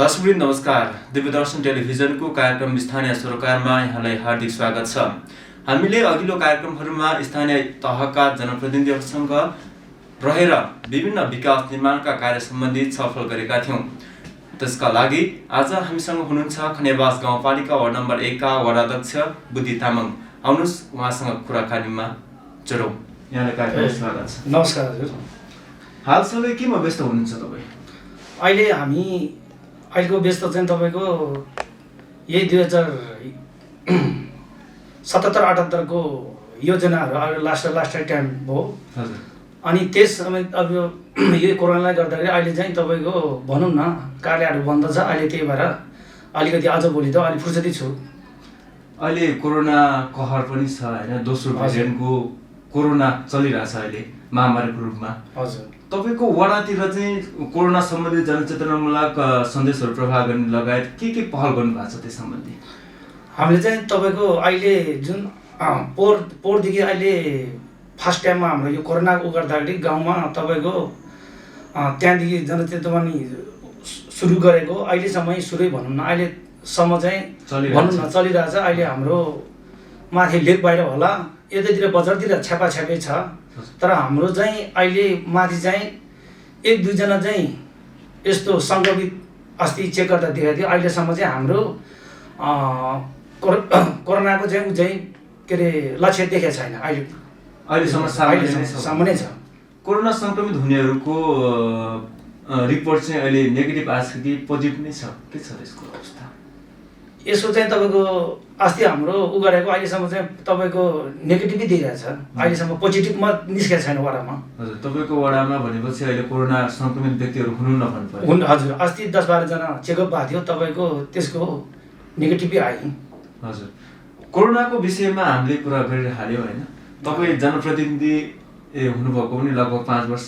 दर्शकवृन्द नमस्कार। दिव्यदर्शन टेलिभिजनको कार्यक्रम स्थानीय सरोकारमा यहाँलाई हार्दिक स्वागत छ। हामीले अघिल्लो कार्यक्रमहरूमा स्थानीय तहका जनप्रतिनिधिहरूसँग रहेर विभिन्न विकास निर्माणका कार्य सम्बन्धी छलफल गरेका थियौं। त्यसका लागि आज हामीसँग हुनुहुन्छ खनेबास गाउँपालिका वार्ड नम्बर 1 का वडाध्यक्ष बुद्धि तामाङ। आउनुस् उहाँसँग कुराकानीमा जोडौं। यहाँलाई कार्यक्रममा स्वागत छ। नमस्कार हजुर। हालसालै केमा व्यस्त हुनुहुन्छ तपाईँ? अहिले हामी अहिलेको व्यस्त चाहिँ तपाईँको यही 2077-78 को योजनाहरू अहिले लास्ट टाइम भयो। हजुर। अनि त्यस समय अब यो कोरोनाले गर्दाखेरि अहिले चाहिँ तपाईँको भनौँ न कार्यहरू बन्द छ। अहिले त्यही भएर अलिकति आज भोलि त अलिक फुर्सदी छु। अहिले कोरोना कहर पनि छ हैन, दोस्रो भेरिएन्टको कोरोना चलिरहेछ अहिले महामारीको रूपमा। हजुर। तपाईको वडातिर चाहिँ कोरोना सम्बन्धी जनचेतनामूलक सन्देशहरू प्रभाव गर्ने लगायत के पहल गर्नु भएको छ त्यस सम्बन्धी? हामीले चाहिँ तपाईँको अहिले जुन पोहोरदेखि अहिले फर्स्ट टाइममा हाम्रो यो कोरोनाको गर्दाखेरि गाउँमा तपाईँको त्यहाँदेखि जनचेतना सुरु गरेको अहिलेसम्म सुरुै भनौँ न, अहिलेसम्म चाहिँ भनौँ न चलिरहेछ। अहिले हाम्रो माथि लेक बाहिर होला, यतातिर बजारतिर छ्यापाछ्यापै छ। तर हाम्रो चाहिँ अहिले माथि चाहिँ 1-2 जना चाहिँ यस्तो सङ्क्रमित अस्ति चेक गर्दा देखाएको थियो। अहिलेसम्म चाहिँ हाम्रो कोरोनाको चाहिँ ऊ चाहिँ के अरे लक्ष्य देखेको छैन। अहिलेसम्म सामान्य छ। कोरोना सङ्क्रमित हुनेहरूको रिपोर्ट चाहिँ अहिले नेगेटिभ आएको छ कि पोजिटिभ नै छ? के छ यसको अवस्था? यसको चाहिँ तपाईँको अस्ति हाम्रो उ गरेको अहिलेसम्म चाहिँ तपाईँको नेगेटिभै दिइरहेछ। अहिलेसम्म पोजिटिभमा निस्केको छैन वडामा। हजुर। तपाईँको वडामा भनेपछि अहिले कोरोना सङ्क्रमित व्यक्तिहरू हुनुहुन्न भन्नु पर्यो? हजुर। अस्ति 10-12 जना चेकअप भएको थियो, तपाईँको त्यसको नेगेटिभै आयो। हजुर। कोरोनाको विषयमा हामीले कुरा गरिहाल्यौँ होइन। तपाईँ जनप्रतिनिधि हुनुभएको पनि लगभग 5 वर्ष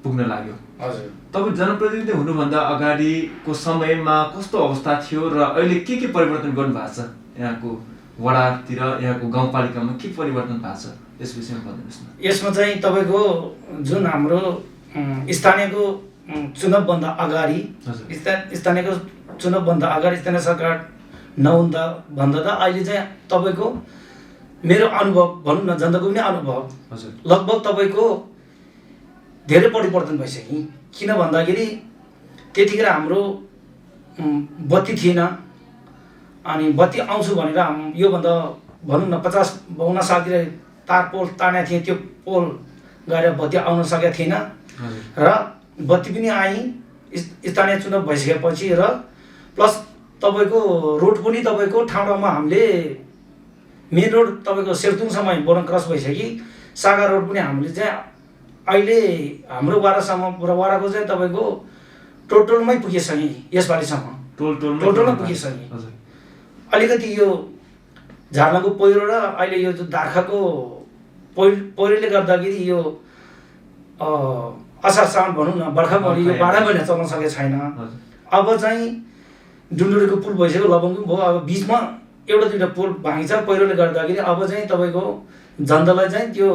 पुग्न लाग्यो। हजुर। तपाईँ जनप्रतिनिधि हुनुभन्दा अगाडिको समयमा कस्तो अवस्था थियो र अहिले के परिवर्तन गर्नुभएको छ? यहाँको वडातिर, यहाँको गाउँपालिकामा के परिवर्तन भएको छ यस विषयमा भनिदिनुहोस् न। यसमा चाहिँ तपाईँको जुन हाम्रो स्थानीयको चुनावभन्दा अगाडि, स्थानीय सरकार नहुँदा भन्दा त अहिले चाहिँ तपाईँको मेरो अनुभव भनौँ न, जनताको पनि अनुभव लगभग तपाईँको धेरै परिवर्तन भइसक्यो। किन भन्दाखेरि त्यतिखेर हाम्रो बत्ती थिएन। अनि बत्ती आउँछु भनेर योभन्दा भनौँ न 50-52 सालतिर तार पोल तानेको थिएँ, त्यो पोल गएर बत्ती आउन सकेको थिएन। र बत्ती पनि आइ स्थानीय चुनाव भइसकेपछि र प्लस तपाईँको रोड पनि तपाईँको ठाउँ ठाउँमा हामीले मेन रोड तपाईँको सेर्तुङसम्म बोरङ क्रस भइसक्यो। सागा रोड पनि हामीले चाहिँ अहिले हाम्रो वाडासम्म पुरा वडाको चाहिँ तपाईँको टोटलमै पुगिसक्यो। यसपालिसम्म टोटलमै पुगिसक्यो। अलिकति यो झारलाको पहिरो र अहिले यो दार्खाको पहिरोले गर्दाखेरि यो असार साउन भनौँ न बर्खा मैले यो 12 महिना चल्न सकेको छैन। अब चाहिँ डुन्डुरीको पुल भइसक्यो, लबङको भयो। अब बिचमा एउटा दुईवटा पुल भाँगिन्छ पहिरोले गर्दाखेरि। अब चाहिँ तपाईँको जनतालाई चाहिँ त्यो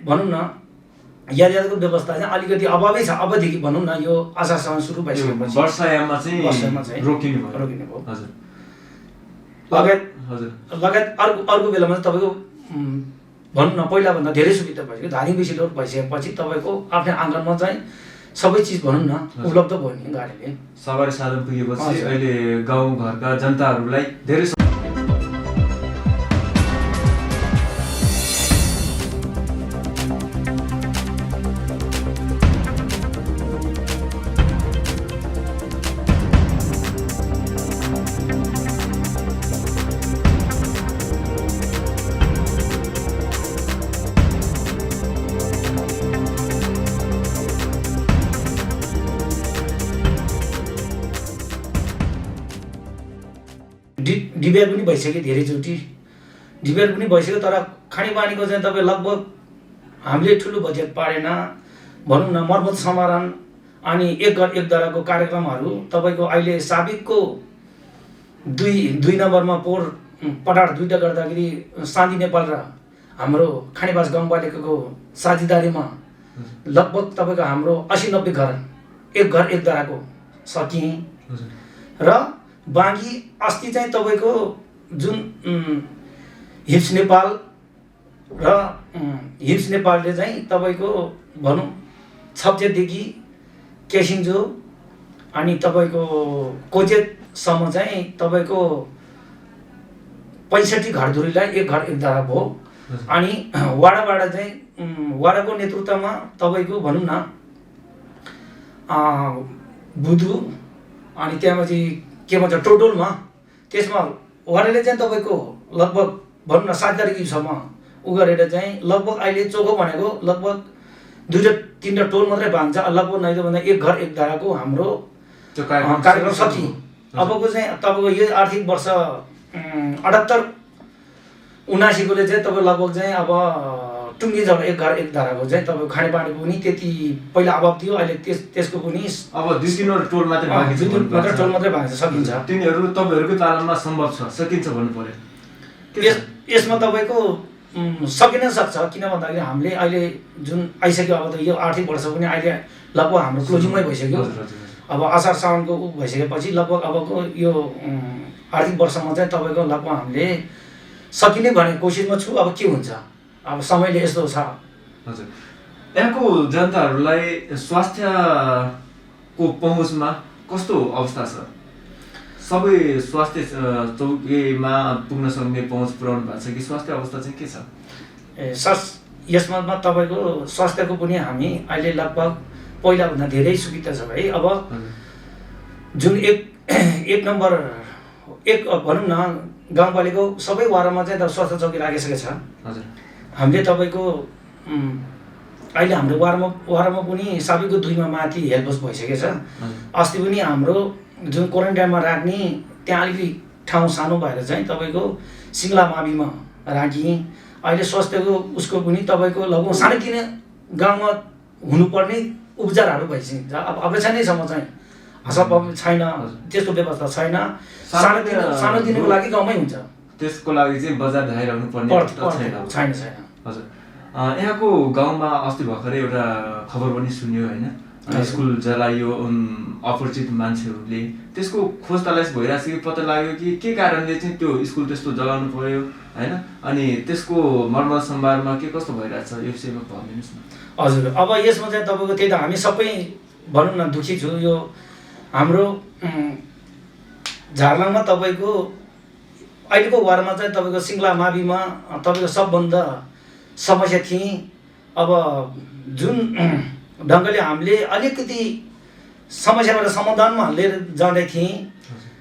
भनौँ न यातायातको व्यवस्था चाहिँ अलिकति अभावै छ। अबदेखि भनौँ न यो आशासम्म सुरु भइसकेपछि वर्षायाममा चाहिँ रोकिने भयो। हजुर। लगायत अर्को बेलामा चाहिँ तपाईँको भनौँ न पहिलाभन्दा धेरै सुविधा भइसक्यो। धादिङ बेसी लोड भइसकेपछि तपाईँको आफ्नै आँगनमा चाहिँ सबै चिज भनौँ न उपलब्ध भयो नि गाडीले। सवारी साधन पुगेपछि अहिले गाउँघरका जनताहरूलाई धेरै डिबिआर पनि भइसक्यो, धेरैचोटि डिबिआर पनि भइसक्यो। तर खानेपानीको चाहिँ तपाईँ लगभग हामीले ठुलो बजेट पारेन भनौँ न। मर्मत समाधान अनि एक घर एक दराको कार्यक्रमहरू तपाईँको अहिले साबिकको 2 नम्बरमा पटार 2टा गर्दाखेरि शान्ति नेपाल र हाम्रो खानेपास गाउँपालिकाको साझेदारीमा लगभग तपाईँको हाम्रो 80-90 घर एक दराको सकेँ र बाँकी अस्ति चाहिँ तपाईँको जुन हिप्स नेपाल र हिप्स नेपालले चाहिँ तपाईँको भनौँ छप्चेकदेखि केसिङजो अनि तपाईँको कोचेकसम्म चाहिँ तपाईँको 65 घरधुरीलाई एक घर एक धारा भयो। अनि वाडाबाट चाहिँ वाडाको नेतृत्वमा तपाईँको भनौँ न बुधु अनि त्यहाँपछि के भन्छ टोटलमा त्यसमा वाडाले चाहिँ तपाईँको लगभग भनौँ न 7 तारिकसम्म उ गरेर चाहिँ लगभग अहिले चोखो भनेको लगभग 2-3 टोल मात्रै भाग्छ। लगभग नै भन्दा एक घर एक धाराको हाम्रो कार्यक्रम सकियो। अबको चाहिँ तपाईँको यो आर्थिक वर्ष 78-79 चाहिँ तपाईँ लगभग चाहिँ अब टुङ्गी जग्गा एक घर एक धाराको चाहिँ तपाईँको खानेपानीको पनि त्यति पहिला अभाव थियो। अहिले त्यसको पनि अब 2-3 टोल मात्रै बाँकी छ, टोल मात्रै बाँकी छ, सकिन्छ। तिनीहरू तपाईँहरूको तालममा सम्भव छ, सकिन्छ भन्नु पर्यो। यसमा तपाईँको सकिन सक्छ, किन भन्दाखेरि हामीले अहिले जुन आइसक्यो अब त यो आर्थिक वर्ष पनि अहिले लगभग हाम्रो क्लोजिङमै भइसक्यो। अब असार साउनको भइसकेपछि लगभग अबको यो आर्थिक वर्षमा चाहिँ तपाईँको लगभग हामीले सकिने भन्ने कोसिसमा छु। अब के हुन्छ, अब समयले यस्तो छ। हजुर, यहाँको जनताहरूलाई स्वास्थ्यको पहुँचमा कस्तो अवस्था छ? सबै स्वास्थ्य चौकीमा पुग्न सक्ने पहुँच पुर्याउनु भएको छ कि स्वास्थ्य अवस्था चाहिँ के छ? यसमा तपाईँको स्वास्थ्यको पनि हामी अहिले लगभग पहिलाभन्दा धेरै सुविधा छ भाइ। अब जुन एक नम्बर भनौँ न गाउँपालिकाको सबै वार्डमा चाहिँ त स्वास्थ्य चौकी राखिसकेको छ। हजुर, हामीले तपाईँको अहिले हाम्रो वार्डमा पनि सबैको 2मा माथि हेल्पडेस्क भइसकेको छ। अस्ति पनि हाम्रो जुन क्वारेन्टाइनमा राख्ने त्यहाँ अलिकति ठाउँ सानो भएर चाहिँ तपाईँको सिङ्गला माविमा राखिएँ। अहिले स्वास्थ्यको उसको पनि तपाईँको लगभग सानैतिनो गाउँमा हुनुपर्ने उपचारहरू भइसक्यो। अब अपेक्षानैसम्म चाहिँ हस्पताल छैन, त्यस्तो व्यवस्था छैन। सानोतिनोको लागि गाउँमै हुन्छ, त्यसको लागि चाहिँ बजार धाइरहनु पर्ने छैन। हजुर, यहाँको गाउँमा अस्ति भर्खरै एउटा खबर पनि सुन्यो होइन, स्कुल जलाइयो अपरिचित मान्छेहरूले। त्यसको खोज तलास भइरहेको छ कि पत्ता लाग्यो कि के कारणले चाहिँ त्यो स्कुल त्यस्तो जलाउनु पर्यो होइन? अनि त्यसको मर्मत सम्भारमा के कस्तो भइरहेछ यो विषयमा भनिदिनुहोस् न। हजुर, अब यसमा चाहिँ तपाईँको त्यही त हामी सबै भनौँ न दुःखी छु। यो हाम्रो झारलाङमा तपाईँको अहिलेको वार्डमा चाहिँ तपाईँको सिङ्गला माविमा तपाईँको सबभन्दा समस्या थिए। अब जुन ढङ्गले हामीले अलिकति समस्याबाट समाधानमा लिएर जाँदै थिएँ,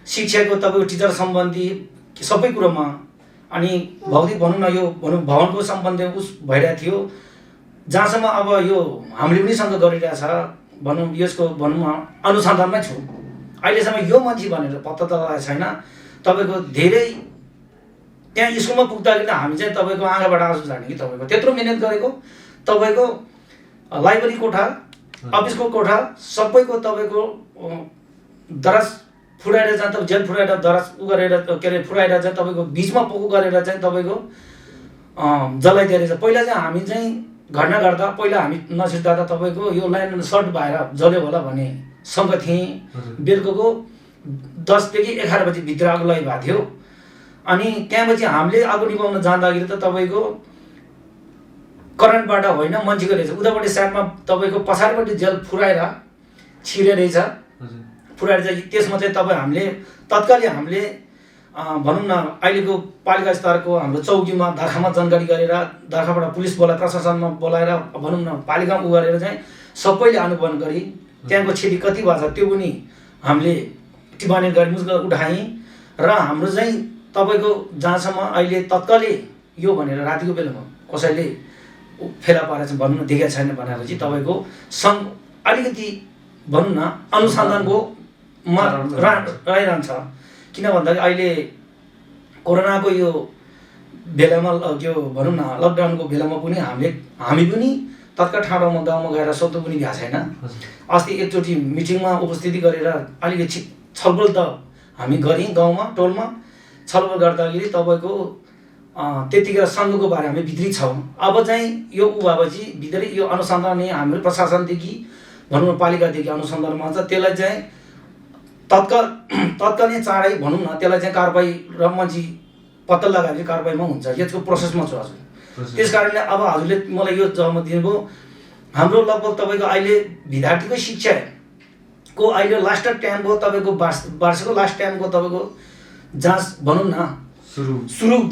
शिक्षाको तपाईँको टिचर सम्बन्धी सबै कुरोमा, अनि भौतिक भनौँ न यो भवनको सम्बन्धी उस भइरहेको थियो। जहाँसम्म अब यो हामीले पनि सँग गरिरहेछ भनौँ, यसको भनौँ न अनुसन्धानमै छु। अहिलेसम्म यो मान्छे भनेर पत्ता त लगाएको छैन। तपाईँको धेरै त्यहाँ स्कुलमा पुग्दाखेरि हामी चाहिँ तपाईँको आँखाबाट आँसु झार्ने कि तपाईँको त्यत्रो मिहिनेत गरेको, तपाईँको लाइब्रेरी कोठा, अफिसको कोठा सबैको तपाईँको दराज फुराएर जान्छ, जेल फुराएर दराज उ गरेर के अरे फुराएर चाहिँ तपाईँको बिचमा पोको गरेर चाहिँ तपाईँको जलाइदिएर छ। पहिला चाहिँ हामी चाहिँ घटना गर्दा पहिला हामी नसिर्दा तपाईँको यो लाइन सर्ट भएर जल्यो होला भन्ने शङ्का थिएँ। बेलुकाको 10 देखि 11 बजी भित्र आगो लगाइरहेको थियो। अनि त्यहाँपछि हामीले आगो निभाउन जाँदाखेरि त तपाईँको करेन्टबाट होइन मान्छेको रहेछ, उतापट्टि साइडमा तपाईँको पछाडिपट्टि जेल फुराएर छिरे रहेछ। फुराएर चाहिँ त्यसमा चाहिँ तपाईँ हामीले तत्कालै हामीले भनौँ न अहिलेको पालिका स्तरको हाम्रो चौकीमा दार्खामा जानकारी गरेर दार्खाबाट पुलिस बोलाएर प्रशासनमा बोलाएर भनौँ न पालिकामा उ गरेर चाहिँ सबैले अनुगमन गरी त्यहाँको क्षति कति भएको छ त्यो पनि हामीले टिप्पणी गरी मुस्क उठाएँ। र हाम्रो चाहिँ तपाईँको जहाँसम्म अहिले तत्कालै यो भनेर रातिको बेलामा कसैले फेला पारेर चाहिँ भनौँ न देखेको छैन भनेर चाहिँ तपाईँको अलिकति भनौँ न अनुसन्धानको रहिरहन्छ। किन भन्दाखेरि अहिले कोरोनाको यो बेलामा यो भनौँ न लकडाउनको बेलामा पनि हामी पनि तत्काल ठाउँमा गाउँमा गएर सोध्नु पनि भएको छैन। अस्ति एकचोटि मिटिङमा उपस्थिति गरेर अलिकति छलफल त हामी गऱ्यौँ, गाउँमा टोलमा छलफल गर्दाखेरि तपाईँको त्यतिकै सङ्घको बारे हामी भित्री छौँ। अब चाहिँ यो उ भएपछि भित्रै यो अनुसन्धान हाम्रो प्रशासनदेखि भनौँ न पालिकादेखि अनुसन्धानमा छ, त्यसलाई चाहिँ तत्काल नै चाँडै भनौँ न त्यसलाई चाहिँ कारबाही र मान्छे पत्ता लगाएर चाहिँ कारबाहीमा हुन्छ, यसको प्रोसेसमा छु हजुर। त्यस कारणले अब हजुरले मलाई यो जवाब दिनुभयो। हाम्रो लगभग तपाईँको अहिले विद्यार्थीको शिक्षाको अहिले लास्ट टाइमको तपाईँको वर्षको लास्ट टाइमको तपाईँको जाँच भनौँ न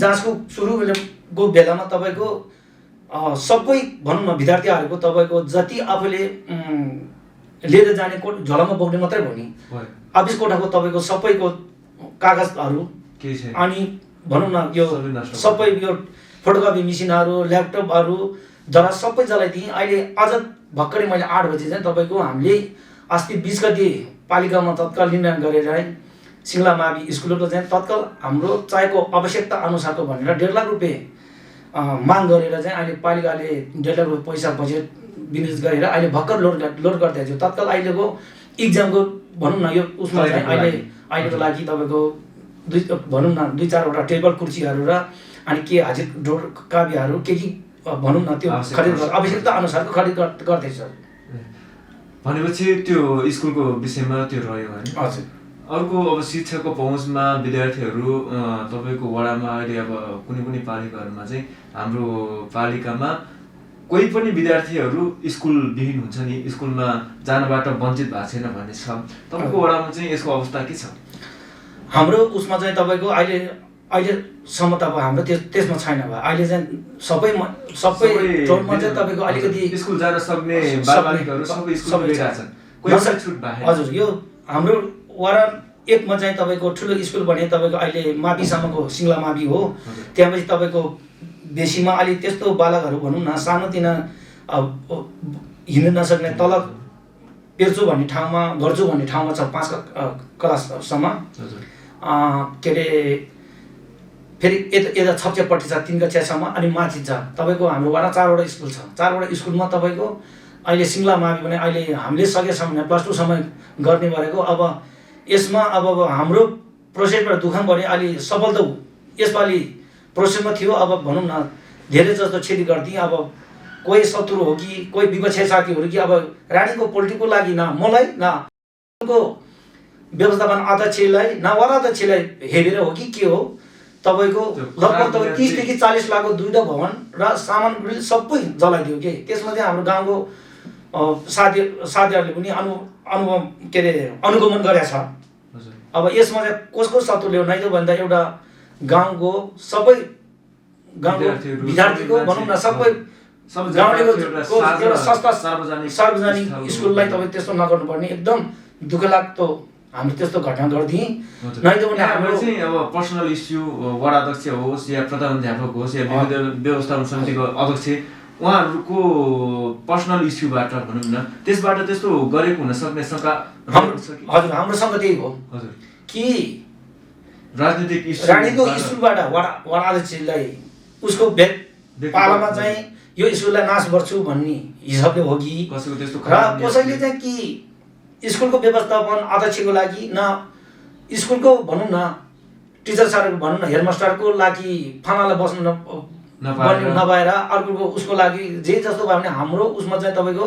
जाँचको सुरुको बेलामा तपाईँको सबै भनौँ न विद्यार्थीहरूको तपाईँको जति आफूले लिएर जाने झोलामा बोक्ने मात्रै भयो नि, अफिस कोठाको तपाईँको सबैको कागजहरू अनि भनौँ न यो सबै यो फोटोकपी मेसिनहरू ल्यापटपहरू जरा सबै जलाइदिएँ। अहिले अझ भर्खरै मैले 8 बजी चाहिँ तपाईँको हामीले अस्ति 20 गते पालिकामा तत्काल निर्णय गरेर सिङ्ला मावि स्कुलको चाहिँ तत्काल हाम्रो चाहेको आवश्यकता अनुसारको भनेर 1.5 लाख रुपियाँ माग गरेर चाहिँ अहिले पालिकाले 1.5 लाख रुपियाँ पैसा बजेट विनियोजित गरेर अहिले भर्खर लोड गर्दै छु। तत्काल अहिलेको इक्जामको भनौँ न यो उसमा चाहिँ अहिलेको लागि तपाईँको भनौँ न 2-4 वटा टेबल कुर्सीहरू र अनि के हाजिर ढोड काव्यहरू के भनौँ न त्यो खरिद आवश्यकता अनुसारको खरिद गर्दैछ। भनेपछि त्यो स्कुलको विषयमा त्यो रह्यो होइन। हजुर। अर्को अब शिक्षाको पहुँचमा विद्यार्थीहरू तपाईँको वडामा अहिले अब कुनै पालिकाहरूमा चाहिँ हाम्रो पालिकामा कोही पनि विद्यार्थीहरू स्कुलविहीन हुन्छ नि, स्कुलमा जानबाट वञ्चित भएको छैन भन्ने छ। तपाईँको वडामा चाहिँ यसको अवस्था के छ? हाम्रो उसमा चाहिँ तपाईँको अहिलेसम्म त अब हाम्रो त्यसमा छैन। अब अहिले चाहिँ सबै टोलमा चाहिँ तपाईँको अलिकति स्कुल जान सक्ने बालबालिकाहरू सबै स्कुल गइरहेका छन्, कोही छुट भएको। हजुर, यो हाम्रो वडा 1 मा चाहिँ तपाईँको ठुलो स्कुल भने तपाईँको अहिले माविसम्मको सिङ्ला मावि हो। त्यहाँपछि तपाईँको बेसीमा अलि त्यस्तो बालकहरू भनौँ न सानोतिना हिँड्न नसक्ने तल पेर्चो भन्ने ठाउँमा गर्छु भन्ने ठाउँमा छ 5 क्लाससम्म। के अरे फेरि यता छप्चेपट्टि छ 3 कक्षासम्म अनि माथि छ तपाईँको हाम्रो वडा 4 वटा स्कुल छ। 4 वटा स्कुलमा तपाईँको अहिले सिङ्ला मावि भने अहिले हामीले सकेसम्म +2 सम्म गर्ने गरेको। अब यसमा अब हाम्रो प्रोसेसबाट दुःख भने अलि सफल त यसपालि प्रोसेसमा थियो। अब भनौँ न धेरै जस्तो क्षति गरिदिएँ। अब कोही शत्रु हो कि कोही विपक्षी साथीहरू कि अब रानीको पोलिटिकको लागि न मलाई न को व्यवस्थापन अध्यक्षलाई न वडा अध्यक्षलाई हेरेर हो कि के हो तपाईँको लगभग तपाईँ 30 देखि 40 लाखको 2वटा भवन र सामान सबै जलाइदियो के। त्यसमा चाहिँ हाम्रो गाउँको साथीहरूले पनि अनुभव के अरे अनुगमन गरेको छ। अब यसमा चाहिँ कसको शत्रु ल्याउ नै त भन्दा एउटा गाउँको सबै गाउँको विद्यार्थीको भनौँ न सबै गाउँलेको एउटा संस्था सार्वजनिक स्कुललाई तपाईँ त्यस्तो नगर्नुपर्ने एकदम दुःख लाग्दो हामीले त्यस्तो घटना गरिदिएँ। नै त भने हाम्रो चाहिँ अब पर्सनल इस्यु वडा अध्यक्ष होस् या प्रधानाध्यापक होस् या व्यवस्थापन समितिको अध्यक्ष उहाँहरूको पर्सनल इस्युबाट भनौँ न त्यसबाट त्यस्तो गरेको हुन सक्ने शंका हजुर हाम्रो सङ्घ त्यही हो कि राजनीतिक स्कुलबाट वडा अध्यक्षलाई उसको पालामा चाहिँ यो स्कुललाई नाश गर्छु भन्ने हिसाबले हो कि कसैले चाहिँ कि स्कुलको व्यवस्थापन अध्यक्षको लागि न स्कुलको भनौँ न टिचर सारको भनौँ न हेडमास्टरको लागि फानालाई बस्नु नपाएर अर्को उसको लागि जे जस्तो भयो भने हाम्रो उसमा चाहिँ तपाईँको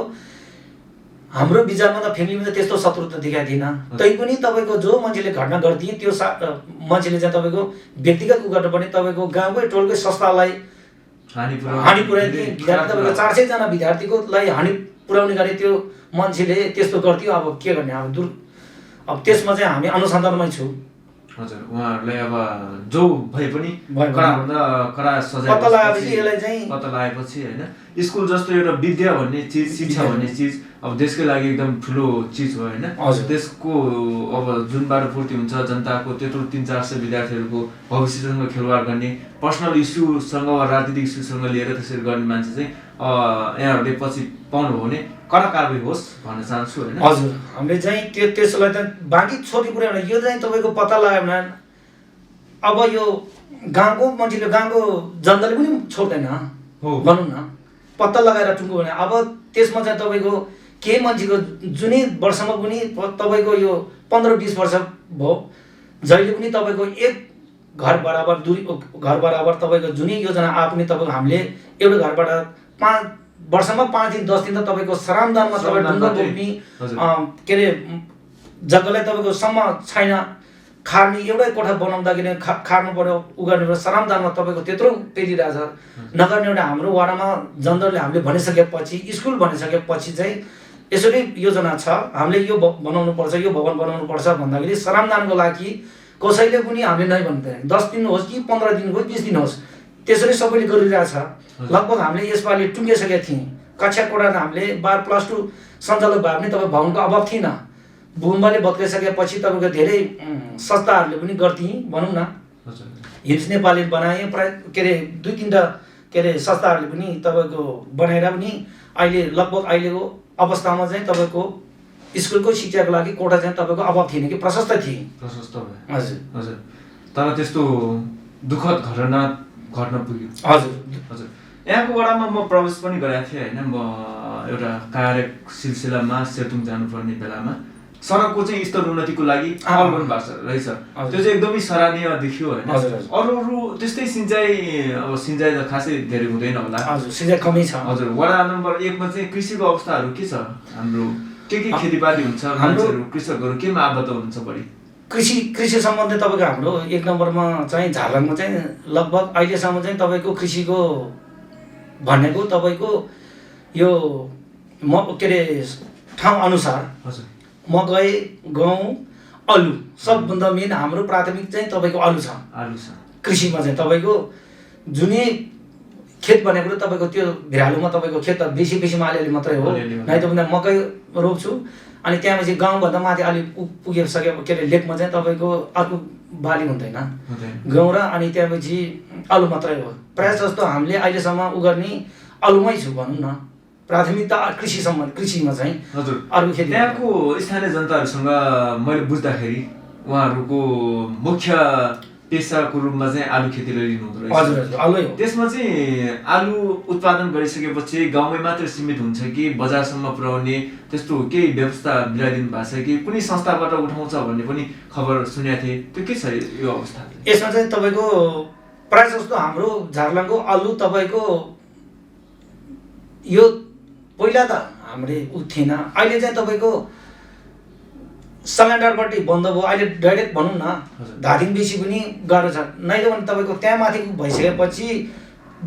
हाम्रो विचारमा त फ्यामिलीमा त त्यस्तो शत्रुता देखाइदिएन। तैपनि तपाईँको जो मान्छेले घटना गरिदिए त्यो मान्छेले चाहिँ तपाईँको व्यक्तिगत उ गर्नुपर्ने तपाईँको गाउँकै टोलकै संस्थालाई हानि पुर्याइदिए। विद्यार्थी तपाईँको 400 जना विद्यार्थीको लागि हानि पुर्याउने गरे त्यो मान्छेले त्यस्तो गर्थ्यो। अब के गर्ने अब त्यसमा चाहिँ हामी अनुसन्धानमै छु। हजुर, उहाँहरूलाई अब जो भए पनि कडाभन्दा कडा सजाय पत्ता लगाएपछि होइन स्कुल जस्तो एउटा विद्या भन्ने चिज शिक्षा भन्ने चिज अब देशकै लागि एकदम ठुलो चिज हो होइन। त्यसको अब जुनबाट पूर्ति हुन्छ जनताको त्यत्रो 300-400 विद्यार्थीहरूको भविष्यसँग खेलवाड गर्ने पर्सनल इस्युसँग वा राजनीतिक इस्युसँग लिएर त्यसरी गर्ने मान्छे चाहिँ यहाँहरूले पछि पाउनुभयो भने कडा कारबाही होस् भन्न चाहन्छु होइन। हजुर, हामीले चाहिँ त्यसलाई त बाँकी छोटी कुरा होइन, यो चाहिँ तपाईँको पत्ता लगायो भने अब यो गाउँको मान्छेले गाउँको जनताले पनि छोड्दैन भनौँ न पत्ता लगाएर टुङ्गो भने। अब त्यसमा चाहिँ तपाईँको केही मान्छेको जुनै वर्षमा पनि तपाईँको यो 15-20 वर्ष भयो जहिले पनि तपाईँको एक घर बराबर घर बराबर तपाईँको जुनै योजना आए पनि तपाईँको हामीले एउटा घरबाट 5 वर्षमा 5 दिन 10 दिन त तपाईँको श्रामदानमा तपाईँ ढुङ्गा बोक्ने के अरे जग्गालाई तपाईँको सम्म छैन खार्ने एउटै कोठा बनाउँदाखेरि खार्नु पर्यो उ गर्नु पर्यो श्रमदानमा तपाईँको त्यत्रो पेलिरहेछ नगर्ने एउटा हाम्रो वाडामा जनताले हामीले भनिसकेपछि स्कुल भनिसकेपछि चाहिँ यसरी योजना छ हामीले यो बनाउनु पर्छ यो भवन बनाउनु पर्छ भन्दाखेरि श्रमदानको लागि कसैले पनि हामीले नै भन्दैन 10 दिन होस् कि 15 दिन होस् 20 दिन होस् त्यसरी सबैले गरिरहेछ लगभग हामीले यसपालि टुङ्गिसकेका थियौँ कक्षा कोठा हामीले 12+2 सञ्चालक भए पनि तपाईँ भवनको अभाव थिएन भूमिले बत्काइसकेपछि तपाईँको धेरै संस्थाहरूले पनि गर्थे भनौँ न हिप्स नेपालले बनाए प्राय के अरे 2-3टा के अरे संस्थाहरूले पनि तपाईँको बनाएर पनि अहिले लगभग अहिलेको अवस्थामा चाहिँ तपाईँको स्कुलको शिक्षाको लागि कोठा चाहिँ तपाईँको अभाव थिएन कि प्रशस्त थिए प्रशस्त भयो हजुर हजुर तर त्यस्तो दुःखद घटना घट्न पुग्यो हजुर हजुर यहाँको वडामा म प्रवेश पनि गरेको थिएँ होइन म एउटा कार्य सिलसिलामा सेतुङ जानुपर्ने बेलामा सडकको चाहिँ स्तर उन्नतिको लागि पहल गर्नुभएको रहेछ त्यो चाहिँ एकदमै सराहनीय देखियो होइन अरू त्यस्तै सिँचाइ अब सिँचाइ त खासै धेरै हुँदैन होला हजुर सिँचाइ कमै छ हजुर वडा नम्बर 1 मा चाहिँ कृषिको अवस्थाहरू के छ हाम्रो के खेतीपाती हुन्छ मान्छेहरू कृषकहरू केमा आबद्ध हुनुहुन्छ बढी कृषि सम्बन्धी तपाईँको हाम्रो 1 नम्बरमा चाहिँ झारखण्डमा चाहिँ लगभग अहिलेसम्म चाहिँ तपाईँको कृषिको भनेको तपाईँको यो के अरे ठाउँ अनुसार हजुर मकै गहुँ आलु सबभन्दा मेन हाम्रो प्राथमिक चाहिँ तपाईँको आलु छ कृषिमा चाहिँ तपाईँको जुनै खेत भनेको तपाईँको त्यो भिरालोमा तपाईँको खेत त बेसीमा अलिअलि मात्रै हो नै त भन्दा मकै रोप्छु अनि त्यहाँपछि गाउँभन्दा माथि अलि पुगिसके के अरे लेकमा चाहिँ तपाईँको अर्को बाली हुँदैन गहुँ र अनि त्यहाँपछि आलु मात्रै हो प्रायः जस्तो हामीले अहिलेसम्म उ गर्ने आलुमै छु भनौँ न प्राथमिकता कृषिमा चाहिँ हजुर अर्को खेती त्यहाँको स्थानीय जनताहरूसँग मैले बुझ्दाखेरि उहाँहरूको मुख्य पेसाको रूपमा चाहिँ आलु खेतीले लिनुहुँदो रहेछ हजुर हजुर आलु हो त्यसमा चाहिँ आलु उत्पादन गरिसकेपछि गाउँमै मात्र सीमित हुन्छ कि बजारसम्म पुर्याउने त्यस्तो केही व्यवस्था मिलाइदिनु भएको छ कि कुनै संस्थाबाट उठाउँछ भन्ने पनि खबर सुनेको थिएँ त्यो के छ यो अवस्था यसमा चाहिँ तपाईँको प्रायः जस्तो हाम्रो झारखण्डको आलु तपाईँको यो पहिला त हामीले उ थिएन अहिले चाहिँ तपाईँको सल्यानटारपट्टि बन्द भयो अहिले डाइरेक्ट भनौँ न धादिङ बेसी पनि गाह्रो छ नै त भने तपाईँको त्यहाँ माथि भइसकेपछि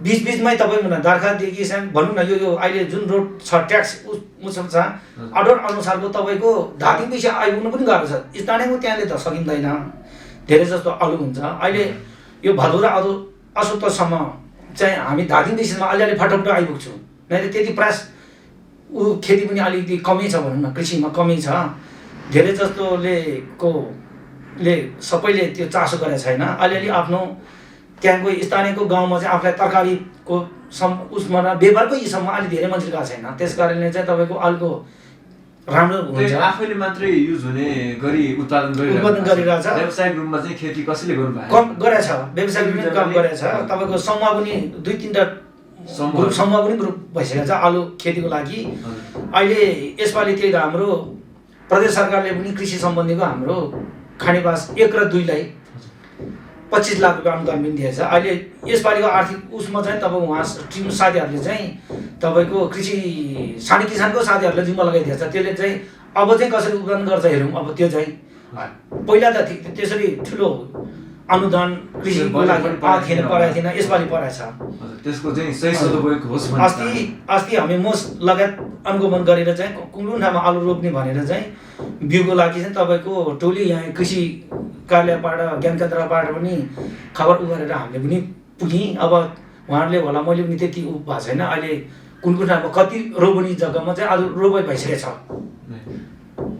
बिचमै तपाईँको दार्खादेखि भनौँ न यो अहिले जुन रोड छ ट्याक्स उसमा छ अर्डर अनुसारको तपाईँको धादिङ बेसी आइपुग्नु पनि गाह्रो छ स्थानीयको त्यहाँले त सकिँदैन धेरै जस्तो आलु हुन्छ अहिले यो भदौ र असोजसम्म चाहिँ हामी धादिङ बेसीमा अलिअलि फटाफट आइपुग्छौँ नै त त्यति प्रायः ऊ खेती पनि अलिकति कमै छ भनौँ न कृषिमा कमै छ धेरै जस्तोले सबैले त्यो चासो गरेको छैन अलिअलि आफ्नो त्यहाँको स्थानीयको गाउँमा चाहिँ आफूलाई तरकारीको उसमा व्यापारको हिसाबमा अलिक धेरै मान्छे गएको छैन त्यस कारणले चाहिँ तपाईँको आलुको राम्रो हुन्छ आफैले मात्रै युज हुने गरी उत्पादन गरिरहेछ व्यावसायिक रूपमा चाहिँ खेती कसैले गर्नुभएको कम गरेछ व्यावसायिक रूपमा कम गरेछ तपाईँको समूह पनि 2-3टा समूह पनि ग्रुप भइसकेको छ आलु खेतीको लागि अहिले यसपालि त्यही त हाम्रो प्रदेश सरकारले पनि कृषि सम्बन्धीको हाम्रो खानेपास 1 र 2 लाई 25 लाख रुपियाँ अनुदान पनि दिएछ अहिले यसपालिको आर्थिक उसमा चाहिँ तपाईँ उहाँ टिम साथीहरूले चाहिँ तपाईँको कृषि सानी किसानको साथीहरूले जिम्मा लगाइदिएछ त्यसले चाहिँ अब चाहिँ कसरी उत्पादन गर्छ हेरौँ अब त्यो चाहिँ पहिला त त्यसरी ठुलो अनुदान कृषिको लागि थिएन पराएको थिएन यसपालि पराएछ त्यसको चाहिँ सही सदुपयोग होस् अस्ति हामी मोस लगायत अनुगमन गरेर चाहिँ कुन ठाउँमा आलु रोप्ने भनेर चाहिँ बिउको लागि चाहिँ तपाईँको टोली यहाँ कृषि कार्यालयबाट ज्ञान केन्द्रबाट पनि खबर गरेर हामीले पनि पुग्यौँ अब उहाँहरूले होला मैले पनि त्यति भएको छैन अहिले कुन ठाउँमा कति रोपनी जग्गामा चाहिँ आलु रोपाइ भइसकेको छ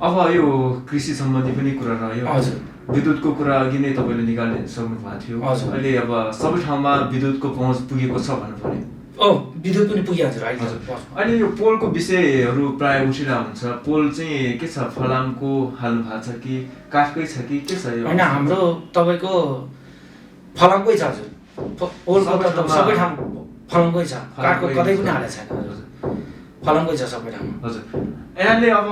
अब यो कृषि सम्बन्धी पनि कुरा रह्यो हजुर विद्युतको कुरा अघि नै तपाईँले निकालिसक्नु भएको थियो अहिले अब सबै ठाउँमा विद्युतको पहुँच पुगेको छ भन्नु पर्यो विद्युत पनि पुगिहाल्छ अहिले यो पोलको विषयहरू प्राय उठिरहेको हुन्छ पोल चाहिँ के छ फलामको हाल्नु भएको छ कि काठकै छ कि के छ यो होइन हाम्रो तपाईँको फलामकै छ हजुर पोलको त सबै ठाउँ फलामकै छ काठको कतै पनि हालेको छैन फलामकै छ सबै ठाउँमा हजुर यहाँले अब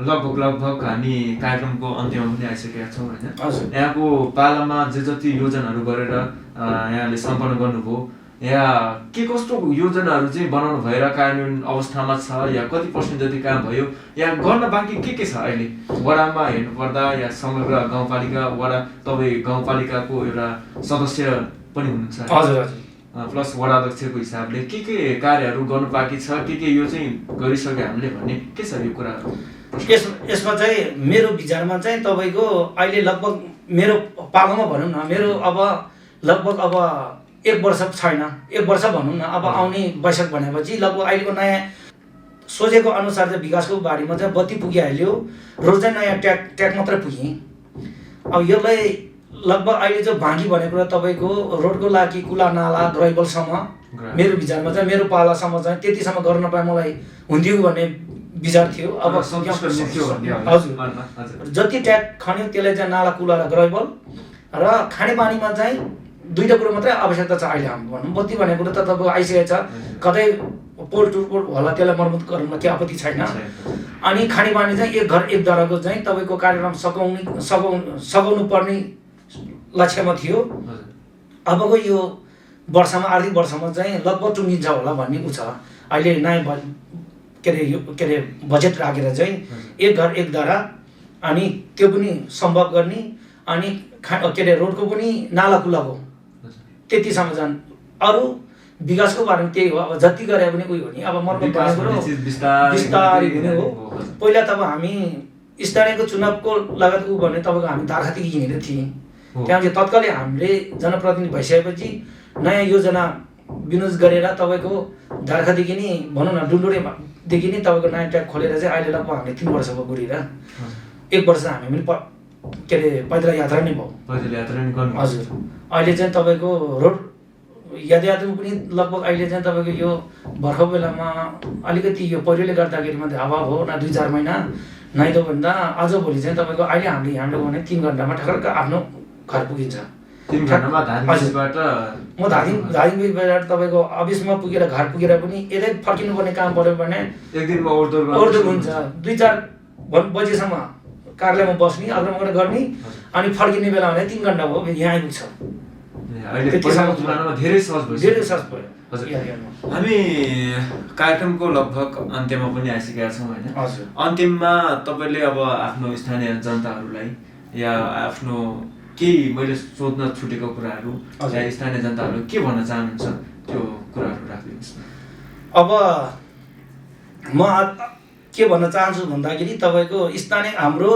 लगभग हामी कार्यक्रमको अन्त्यमा पनि आइसकेका छौँ होइन यहाँको पालामा जे जति योजनाहरू गरेर यहाँले सम्पन्न गर्नुभयो यहाँ के कस्तो योजनाहरू चाहिँ बनाउनु भएर कार्यान्वयन अवस्थामा छ या कति % जति काम भयो या गर्न बाँकी के छ अहिले वडामा हेर्नुपर्दा या समग्र गाउँपालिका वडा तपाईँ गाउँपालिकाको एउटा सदस्य पनि हुनुहुन्छ हजुर हजुर प्लस वडा अध्यक्षको हिसाबले के कार्यहरू गर्नु बाँकी छ के यो चाहिँ गरिसक्यो हामीले भन्ने के छ यो कुराहरू यसमा चाहिँ मेरो विचारमा चाहिँ तपाईँको अहिले लगभग मेरो पालोमा भनौँ न मेरो अब लगभग अब 1 वर्ष छैन 1 वर्ष भनौँ न अब आउने वैशाख भनेपछि लगभग अहिलेको नयाँ सोचेको अनुसार चाहिँ विकासको बारेमा चाहिँ बत्ती पुगिहाल्यो रोड चाहिँ नयाँ ट्याक मात्रै पुगेँ अब यसलाई लगभग अहिले चाहिँ बाँकी भनेको कुरा तपाईँको रोडको लागि कुला नाला ग्राइबलसम्म मेरो विचारमा चाहिँ मेरो पालासम्म चाहिँ त्यतिसम्म गर्न नपाए मलाई हुन्थ्यो भन्ने विचार थियो अब हजुर जति ट्याक खन्यो त्यसलाई चाहिँ नाला कुला र ग्राइबल र खानेपानीमा चाहिँ 2टा कुरो मात्रै आवश्यकता छ अहिले हाम्रो भनौँ बत्ती भनेको कुरो त तपाईँको आइसकेको छ कतै पोल टुपोल होला त्यसलाई मर्मत गर्नुमा केही आपत्ति छैन अनि खानेपानी चाहिँ एक घर एक दराको चाहिँ तपाईँको कार्यक्रम सघाउनु पर्ने लक्ष्यमा थियो अबको यो वर्षमा आर्थिक वर्षमा चाहिँ लगभग टुङ्गिन्छ होला भन्ने उ छ अहिले नयाँ के अरे बजेट राखेर चाहिँ एक घर एक दरा अनि त्यो पनि सम्भव गर्ने अनि के अरे रोडको पनि नाला कुलाको त्यतिसम्म जान अरू विकासको बारेमा त्यही हो अब जति गरे पनि उयो हो नि अब मर्मत भनेको कुरो बिस्तारै हुने हो पहिला त अब हामी स्थानीयको चुनावको लगायत उ भने तपाईँको हामी दार्खादेखि हिँडेर थियौँ त्यहाँ चाहिँ तत्कालै हामीले जनप्रतिनिधि भइसकेपछि नयाँ योजना विनियोज गरेर तपाईँको दार्खादेखि नै भनौँ न डुन्डुरेदेखि नै तपाईँको नयाँ ट्याक खोलेर चाहिँ अहिले लगभग हामीले 3 वर्ष भयो गुरेर 1 वर्ष हामी पनि के अरे पैदल यात्रा नै भयो हजुर अहिले चाहिँ तपाईँको रोड यातायातमा पनि लगभग अहिले चाहिँ तपाईँको यो बर्खा बेलामा अलिकति यो पहिरोले गर्दाखेरि मात्रै अभाव हो न 2-4 महिना नै त भन्दा आज भोलि चाहिँ तपाईँको अहिले हामीले भने 3 घन्टामा ठक्क आफ्नो घर पुगिन्छ 3 घन्टामा धादिङबाट म धादिङबाट तपाईँको अफिसमा पुगेर घर पुगेर पनि यतै फर्किनुपर्ने काम पऱ्यो भने एक दिनमा ओर्दोर हुन्छ 2-4 बजेसम्म कार्यालयमा बस्ने अग्रमग्र गर्ने अनि फर्किने बेला भने 3 घन्टा भयो यहाँ आइपुग्छ धेरै सहज भयो हामी कार्यक्रमको लगभग अन्त्यमा पनि आइसकेका छौँ होइन अन्तिममा तपाईँले अब आफ्नो स्थानीय जनताहरूलाई या आफ्नो केही मैले सोध्न छुटेको कुराहरू या स्थानीय जनताहरू के भन्न चाहनुहुन्छ त्यो कुराहरू राखिदिनुहोस् न अब म के भन्न चाहन्छु भन्दाखेरि तपाईँको स्थानीय हाम्रो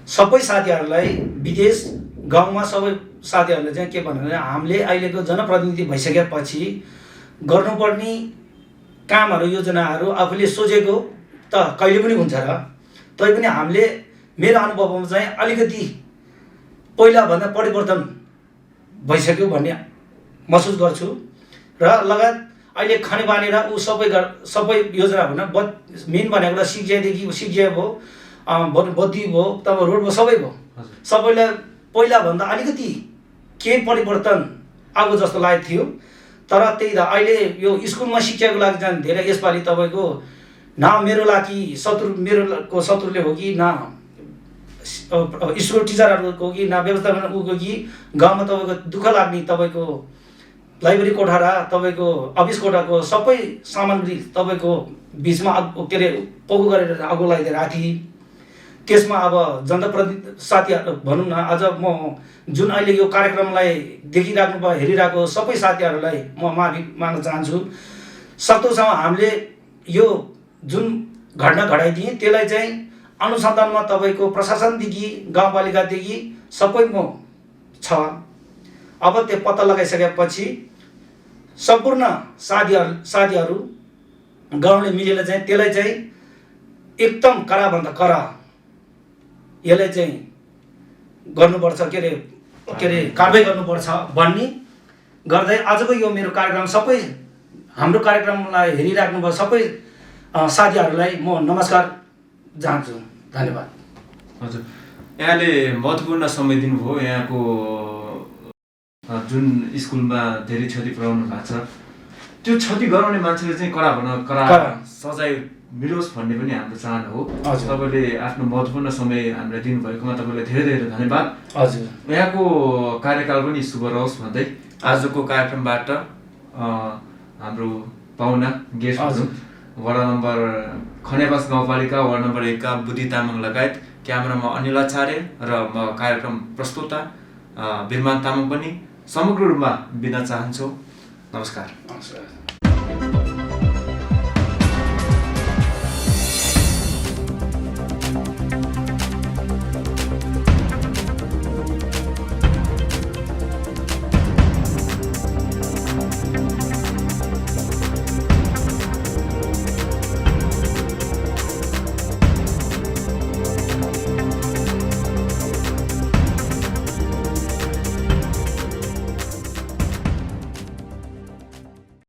सबै साथीहरूलाई विदेश गाउँमा सबै साथीहरूले चाहिँ के भन्नु हामीले अहिलेको जनप्रतिनिधि भइसकेपछि गर्नुपर्ने कामहरू योजनाहरू आफूले सोचेको त कहिले पनि हुन्छ र तैपनि हामीले मेरो अनुभवमा चाहिँ अलिकति पहिलाभन्दा परिवर्तन भइसक्यो भन्ने महसुस गर्छु र लगायत अहिले खानेपानी र ऊ सबै योजना भन्न मेन भनेको एउटा सिक्जिया भयो बत्ती भयो तब रोड भयो सबै भयो सबैलाई पहिलाभन्दा अलिकति केही परिवर्तन आएको जस्तो लागेको थियो तर त्यही त अहिले यो स्कुलमा शिक्षाको लागि चाहिँ धेरै यसपालि तपाईँको न मेरो लागि मेरोको शत्रुले हो कि न स्कुल टिचरहरूको कि न व्यवस्थापन उको कि गाउँमा तपाईँको दुःख लाग्ने तपाईँको लाइब्रेरी कोठा र तपाईँको अफिस कोठाको सबै सामग्री तपाईँको बिचमा के अरे पोको गरेर अगो लगाइदिएर राखेँ त्यसमा अब जनताप्रतिनिधि साथीहरू भनौँ न आज म जुन अहिले यो कार्यक्रमलाई देखिराख्नु भयो हेरिरहेको सबै साथीहरूलाई म माफी माग्न चाहन्छु सक्दोसम्म हामीले यो जुन घटना घटाइदिएँ त्यसलाई चाहिँ अनुसन्धानमा तपाईँको प्रशासनदेखि गाउँपालिकादेखि सबै म छ अब त्यो पत्ता लगाइसकेपछि सम्पूर्ण साथीहरू गाउँले मिलेर चाहिँ त्यसलाई चाहिँ एकदम कडाभन्दा कडा यसलाई चाहिँ गर्नुपर्छ के अरे कारबाही गर्नुपर्छ भन्ने गर्दै आजको यो मेरो कार्यक्रम सबै हाम्रो कार्यक्रमलाई हेरिराख्नु भयो सबै साथीहरूलाई म नमस्कार चाहन्छु धन्यवाद हजुर यहाँले महत्त्वपूर्ण समय दिनुभयो यहाँको जुन स्कुलमा धेरै क्षति पुर्याउनु भएको छ त्यो क्षति गराउने मान्छेले चाहिँ कडा सजाय मिलोस् भन्ने पनि हाम्रो चाहना हो तपाईँले आफ्नो महत्त्वपूर्ण समय हामीलाई दिनुभएकोमा तपाईँलाई धेरै धेरै धन्यवाद हजुर यहाँको कार्यकाल पनि शुभ रहोस् भन्दै आजको कार्यक्रमबाट हाम्रो पाहुना गेस्टहरू वडा नम्बर खनेबास गाउँपालिका वार्ड नम्बर 1 का बुद्धि तामाङ लगायत क्यामेरामा अनिल आचार्य र म कार्यक्रम प्रस्तुता बिरमान तामाङ पनि समग्र रूपमा बिदा चाहन्छु। नमस्कार।